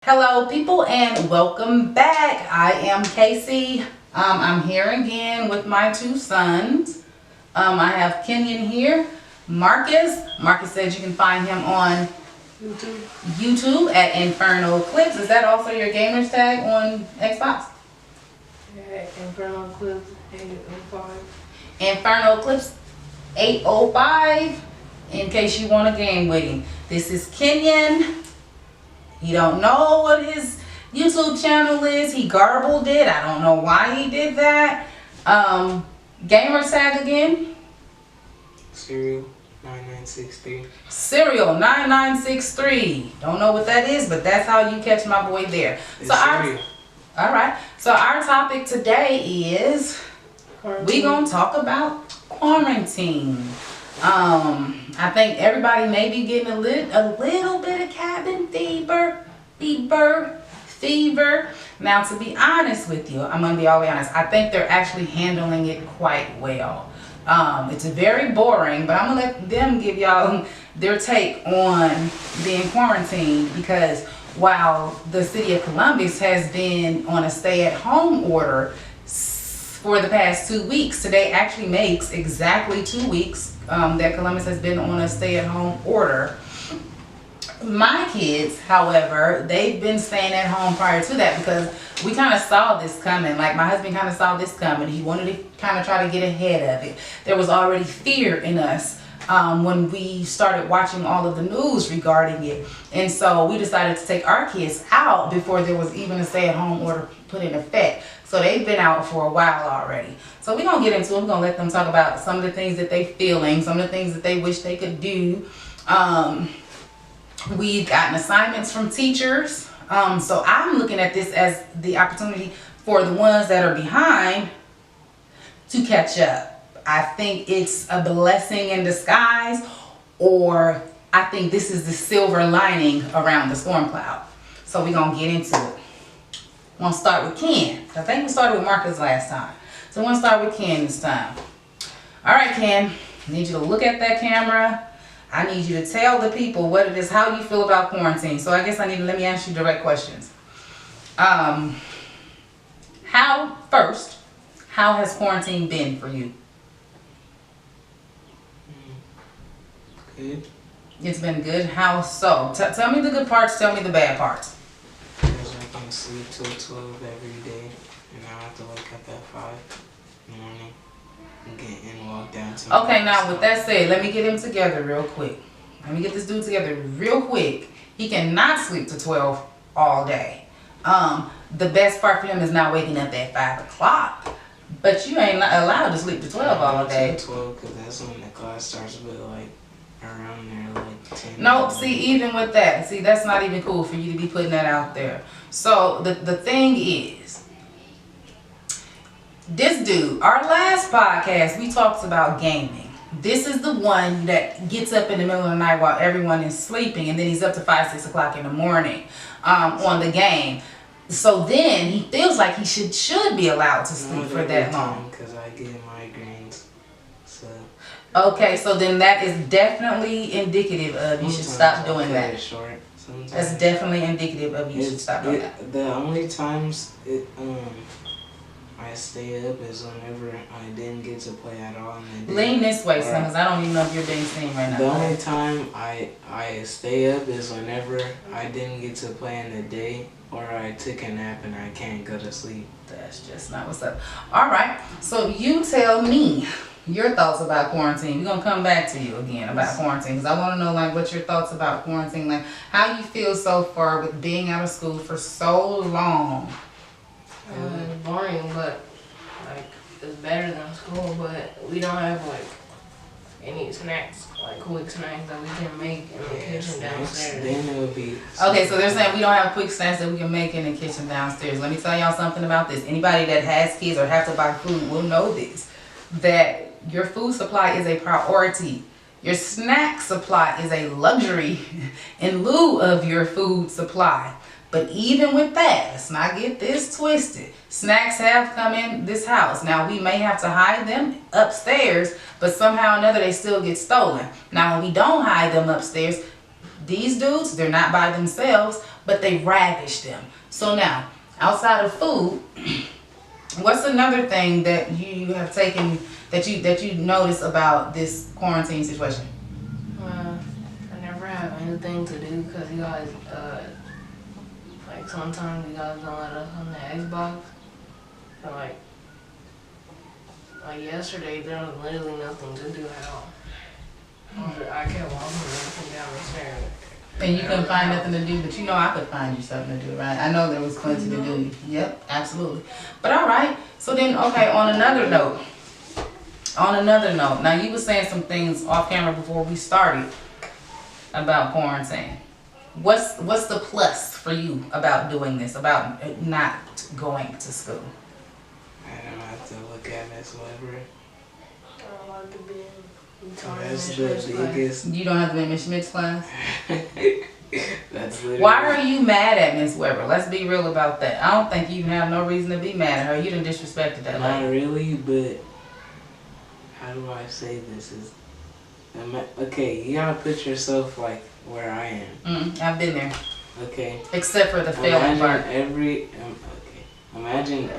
Hello people and welcome back. I am Casey. I'm here again with my two sons. I have Qinyon here. Marcus says you can find him on YouTube at Inferno Clips. Is that also your gamer's tag on Xbox? Yeah, Inferno Clips 805. Inferno Clips 805 in case you want a game with him. This is Qinyon. He don't know what his YouTube channel is. He garbled it. I don't know why he did that. Gamer tag again. Serial 9963. Serial 9963. Don't know what that is, but that's how you catch my boy there. All right. So our topic today is we gonna talk about quarantine. I think everybody may be getting a little bit of cabin fever. Now, to be honest with you, I'm gonna be all the way honest. I think they're actually handling it quite well. It's very boring, but I'm gonna let them give y'all their take on being quarantined, because while the city of Columbus has been on a stay-at-home order for the past 2 weeks, today actually makes exactly 2 weeks that Columbus has been on a stay-at-home order. My kids, however, they've been staying at home prior to that because we kind of saw this coming. Like, my husband kind of saw this coming. He wanted to kind of try to get ahead of it. There was already fear in us when we started watching all of the news regarding it. And so we decided to take our kids out before there was even a stay-at-home order put in effect. So they've been out for a while already. So we're going to get into it. We're going to let them talk about some of the things that they're feeling, some of the things that they wish they could do. We've gotten assignments from teachers. So I'm looking at this as the opportunity for the ones that are behind to catch up. I think it's a blessing in disguise, or I think this is the silver lining around the storm cloud. So we're going to get into it. We're going to start with Ken. I think we started with Marcus last time. So we're going to start with Ken this time. All right, Ken. I need you to look at that camera. I need you to tell the people what it is, how you feel about quarantine. So I guess let me ask you direct questions. How has quarantine been for you? Good. It's been good. How so? Tell me the good parts, tell me the bad parts. Because I can sleep till 12 every day, and I have to wake up at 5 in the morning and get and walk down to Okay, now with that said, let me get him together real quick. Let me get this dude together real quick. He cannot sleep to 12 all day. The best part for him is not waking up at 5 o'clock. But you ain't allowed to sleep to 12 all day. 12, because that's when the class starts, but like around there, like 10. No, see, even with that, see, that's not even cool for you to be putting that out there. So the thing is, this dude, our last podcast, we talked about gaming. This is the one that gets up in the middle of the night while everyone is sleeping, and then he's up to 5, 6 o'clock in the morning on the game. So then he feels like he should be allowed to sleep for that long. Because I get migraines. So. Okay, so then that is definitely indicative of you should stop doing that. That's definitely indicative of you should stop doing that. The only times I stay up is whenever I didn't get to play at all. Lean this way, son, because I don't even know if you're being seen right now. The only time I stay up is whenever I didn't get to play in the day, or I took a nap and I can't go to sleep. That's just not what's up. All right, so you tell me your thoughts about quarantine. We're gonna come back to you again about quarantine, because I want to know, like, what's your thoughts about quarantine, like how you feel so far with being out of school for so long. It's boring, but like it's better than school. But we don't have like any snacks, like quick snacks that we can make in the kitchen downstairs. Then it would be Okay, so they're saying we don't have quick snacks that we can make in the kitchen downstairs. Let me tell y'all something about this. Anybody that has kids or have to buy food will know this, that your food supply is a priority. Your snack supply is a luxury in lieu of your food supply. But even with that, let's not get this twisted. Snacks have come in this house. Now, we may have to hide them upstairs, but somehow or another they still get stolen. Now, when we don't hide them upstairs, these dudes, they're not by themselves. but they ravish them. So now, outside of food, what's another thing that you have taken that you notice about this quarantine situation? I never have anything to do because you guys, like sometimes you guys don't let us on the Xbox. So like yesterday there was literally nothing to do at all. I kept walking down the stairs. And you couldn't find nothing to do, but you know I could find you something to do, right? I know there was plenty to do. Yep, absolutely. But all right, so then, okay, on another note, now you were saying some things off camera before we started about quarantine. What's the plus for you about doing this, about not going to school? I don't have to look at Miss Weber. I don't like to be in That's the biggest. You don't have to be in Miss Schmidt's class? That's literally. Why are you mad at Miss Weber? Let's be real about that. I don't think you even have no reason to be mad at her. You done disrespected that Not lady. really, but how do I say this? Okay, you gotta put yourself like where I am. I've been there. Okay. Except for the failing part. Imagine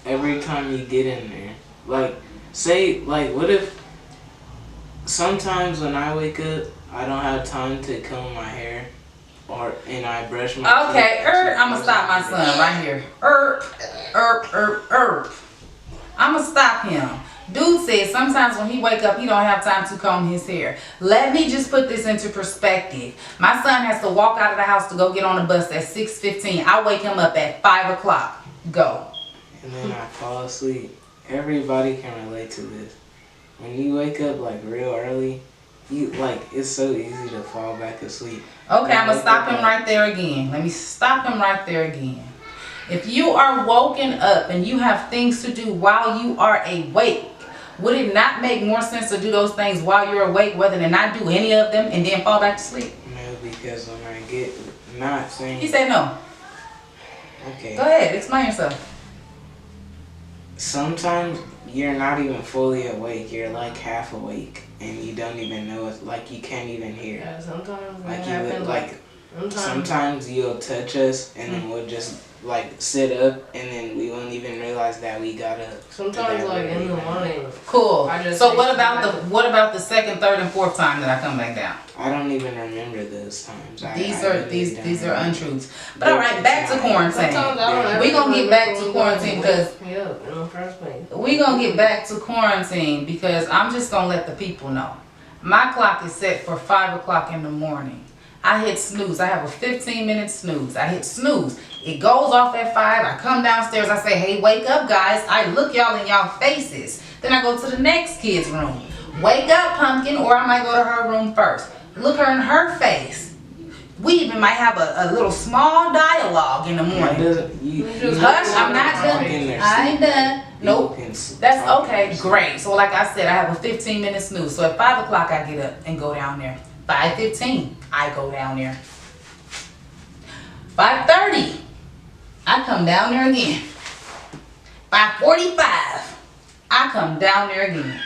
every time you get in there, like, say, like, what if sometimes when I wake up, I don't have time to comb my hair, and I brush my Okay, teeth. I'm gonna stop my son right here. I'm gonna stop him. Dude says sometimes when he wake up, he don't have time to comb his hair. Let me just put this into perspective. My son has to walk out of the house to go get on the bus at 6:15. I wake him up at 5 o'clock. Go. And then I fall asleep. Everybody can relate to this. When you wake up like real early, it's so easy to fall back asleep. Okay, I'm gonna stop him right there again. Let me stop him right there again. If you are woken up and you have things to do while you are awake, would it not make more sense to do those things while you're awake rather than not do any of them and then fall back to sleep? No, because when I get not saying. He said no. Okay. Go ahead, explain yourself. Sometimes you're not even fully awake. You're like half awake, and you don't even know it. Like you can't even hear. Yeah, sometimes Like that you happens. like. Sometimes you'll touch us, and then we'll just like sit up, and then we won't even realize that we got up. Sometimes like in the morning. Cool. I just So say what about something. what about the second, third, and fourth time that I come back down? I don't even remember those times. These are untruths. But all right, back to quarantine. Sometimes I don't ever We gonna get back to remember quarantine when because you wake me up in the first place. we gonna get back to quarantine because I'm just gonna let the people know. My clock is set for 5 o'clock in the morning. I hit snooze. I have a 15-minute snooze. I hit snooze. It goes off at 5. I come downstairs. I say, hey, wake up, guys. I look y'all in y'all faces. Then I go to the next kid's room. Wake up, Pumpkin, or I might go to her room first. Look her in her face. We even might have a little small dialogue in the morning. Hush, I'm not done. I ain't done. Nope. That's okay. Great. So like I said, I have a 15-minute snooze. So at 5 o'clock, I get up and go down there. 5:15, I go down there. 5:30, I come down there again. 5:45, I come down there again.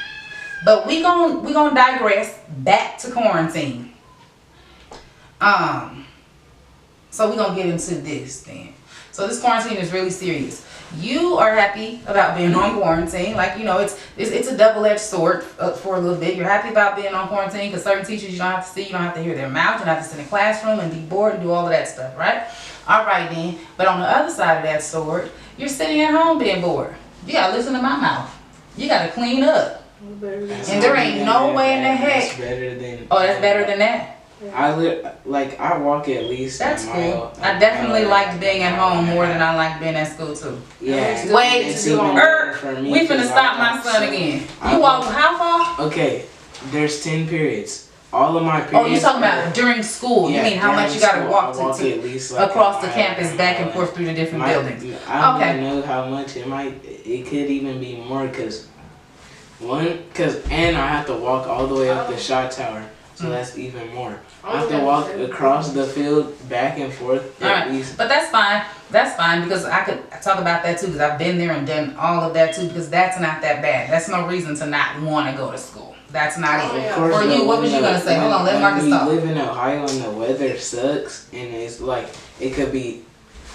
But we gonna digress back to quarantine. So we're gonna get into this then. So this quarantine is really serious. You are happy about being on quarantine, like, you know, it's a double-edged sword for a little bit. You're happy about being on quarantine because certain teachers you don't have to see, you don't have to hear their mouth, you don't have to sit in a classroom and be bored and do all of that stuff, right? All right then, but on the other side of that sword, you're sitting at home being bored. You gotta listen to my mouth. You gotta clean up. And there ain't no way in the heck. That's better than. Oh, that's better than that? I walk at least That's a cool. mile. I definitely liked being at home more than I like being at school too. Yeah. Wait, It's even better for me we finna 'cause stop I my son so- again. I You walk how far? Okay, there's 10 periods. All of my periods. Oh, you talking about during school? Yeah, you mean how much you gotta during walk school, I to at least like across a the mile, campus, back and mile. forth through the different My- buildings? I don't Okay. even know how much it could even be more because and I have to walk all the way up the shot tower, so that's even more. I have to walk across the field back and forth All at right, least. but that's fine. That's fine because I could talk about that too because I've been there and done all of that too because that's not that bad. That's no reason to not want to go to school. That's not Oh, it. yeah. For you, what was you gonna say? Hold on, let Marcus when talk. you live in Ohio and the weather sucks, and it's like it could be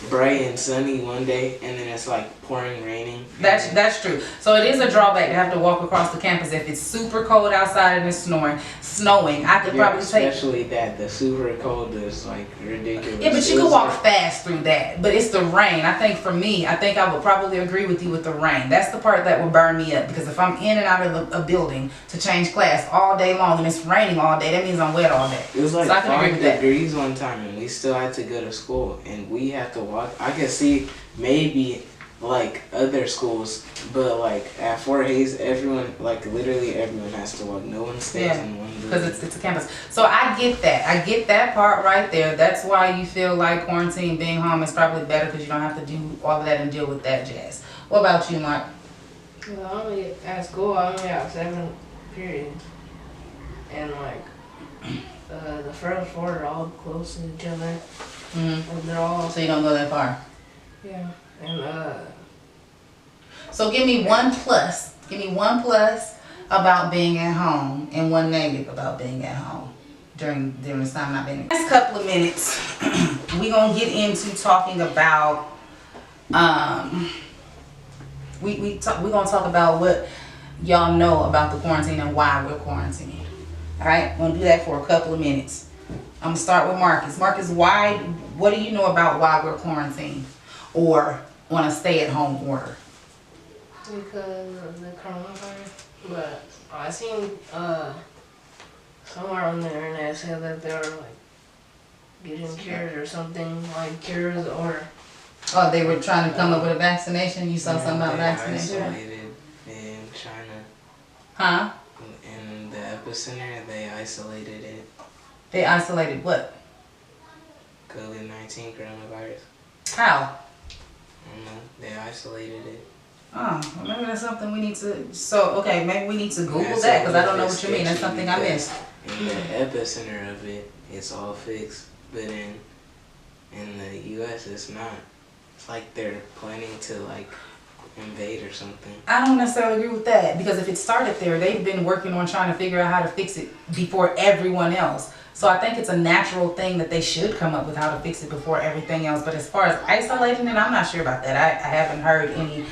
bright and sunny one day, and then it's like pouring, raining. That's true. So it is a drawback to have to walk across the campus if it's super cold outside and it's snowing. I could probably take. Especially that the super cold is like ridiculous. Yeah, but you could walk fast through that. But it's the rain. I think for me, I think I would probably agree with you with the rain. That's the part that would burn me up, because if I'm in and out of a building to change class all day long and it's raining all day, that means I'm wet all day. It was like so I can agree 5 with that. degrees one time, and we still had to go to school, and we have to walk. I could see maybe like other schools, but like at Fort Hayes, everyone, like literally everyone has to walk. No one stays in one building. Because it's a campus. So I get that. I get that part right there. That's why you feel like quarantine, being home is probably better, because you don't have to do all of that and deal with that jazz. What about you, Mark? Well, at school, I only have 7 periods. And like, the first 4 are all close to each other. Mm-hmm. They're all, So you don't go that far. yeah. And So give me one plus. Give me one plus about being at home and one negative about being at home during this time not being. Next couple of minutes, we're gonna get into talking about we're gonna talk about what y'all know about the quarantine and why we're quarantining. All right, we're gonna do that for a couple of minutes. I'm gonna start with Marcus. Marcus, what do you know about why we're quarantined or on a stay-at-home order? because of the coronavirus. But I seen somewhere on the internet said that they were like getting cures or something, like cures or Oh, they were trying to come up with a vaccination? You saw something about vaccination? Isolated in China. Huh? In the epicenter, they isolated it. They isolated what? COVID-19 coronavirus. How? I don't know. They isolated it. Oh, well, maybe that's something we need to, so, okay, maybe we need to Google That's that, because I a don't know little what you mean. That's something I sketchy missed. In the epicenter of it, it's all fixed. But in the US, it's not. It's like they're planning to like invade or something. I don't necessarily agree with that, because if it started there, they've been working on trying to figure out how to fix it before everyone else. So I think it's a natural thing that they should come up with how to fix it before everything else. But as far as isolating it, I'm not sure about that. I haven't heard any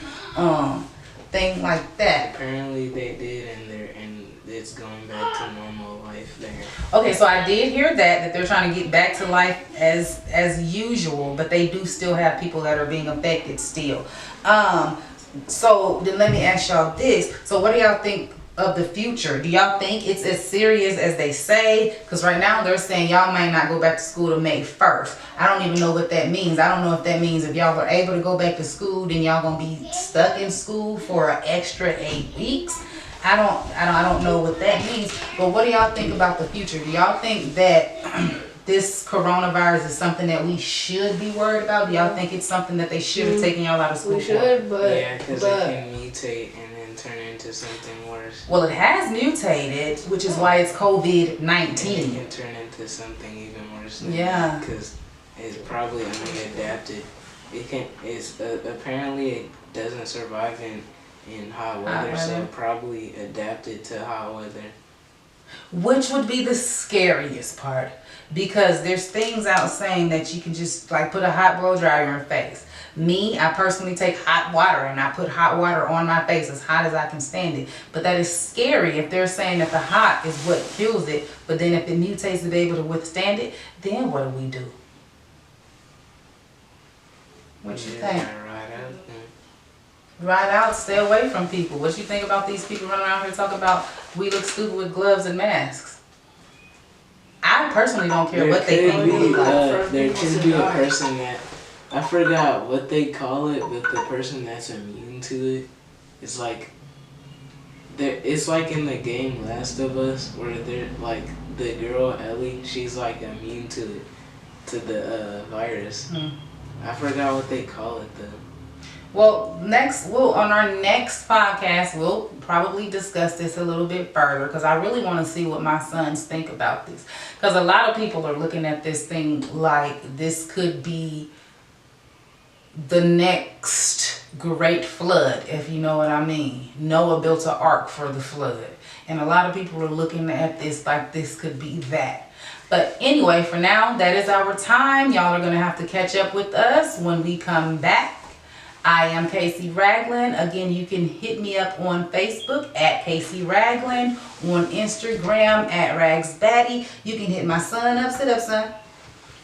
thing like that. Apparently they did, and it's going back to normal life there. Okay, so I did hear that they're trying to get back to life as usual, but they do still have people that are being affected still. So then let me ask y'all this. So what do y'all think of the future? Do y'all think it's as serious as they say? Because right now they're saying y'all might not go back to school till May 1st. I don't even know what that means. I don't know if that means if y'all are able to go back to school, then y'all gonna be stuck in school for an extra 8 weeks. I don't know what that means. But what do y'all think about the future? Do y'all think that this coronavirus is something that we should be worried about? Do y'all think it's something that they should have taken y'all out of school we for? should, but Yeah, because it can mutate and then turn into something worse. Well, it has mutated, which is why it's And it COVID-19. can turn into something even worse. Than Yeah. Because it's probably adapted. It's apparently it doesn't survive in hot weather, so weather. it probably adapted to hot weather. Which would be the scariest part, because there's things out saying that you can just like put a hot blow dryer in your face. Me, I personally take hot water and I put hot water on my face as hot as I can stand it. But that is scary if they're saying that the hot is what kills it, but then if it mutates to be able to withstand it, then what do we do? What you think? Right out. Ride out, stay away from people. What you think about these people running around here talking about we look stupid with gloves and masks? I personally don't care what they think we look like. There could be a person that, I forgot what they call it, but the person that's immune to it, it's like in the game Last of Us, where they're like the girl Ellie, she's like immune to it, to the virus. I forgot what they call it though. Well, on our next podcast, we'll probably discuss this a little bit further, because I really want to see what my sons think about this. Because a lot of people are looking at this thing like this could be the next great flood, if you know what I mean. Noah built an ark for the flood. And a lot of people are looking at this like this could be that. But anyway, for now, that is our time. Y'all are going to have to catch up with us when we come back. I am Casey Ragland. Again, you can hit me up on Facebook at Casey Ragland, on Instagram at RagsBatty. You can hit my son up. Sit up, son.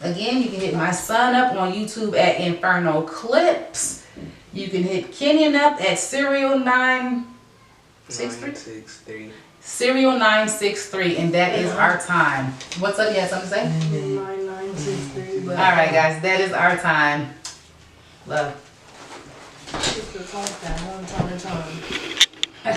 Again, you can hit my son up on YouTube at Inferno Clips. You can hit Qinyon up at Serial963. Serial963, and that is our time. What's up? You have something to say? 9963. All right, guys, that is our time. Love. It's the talk that one time.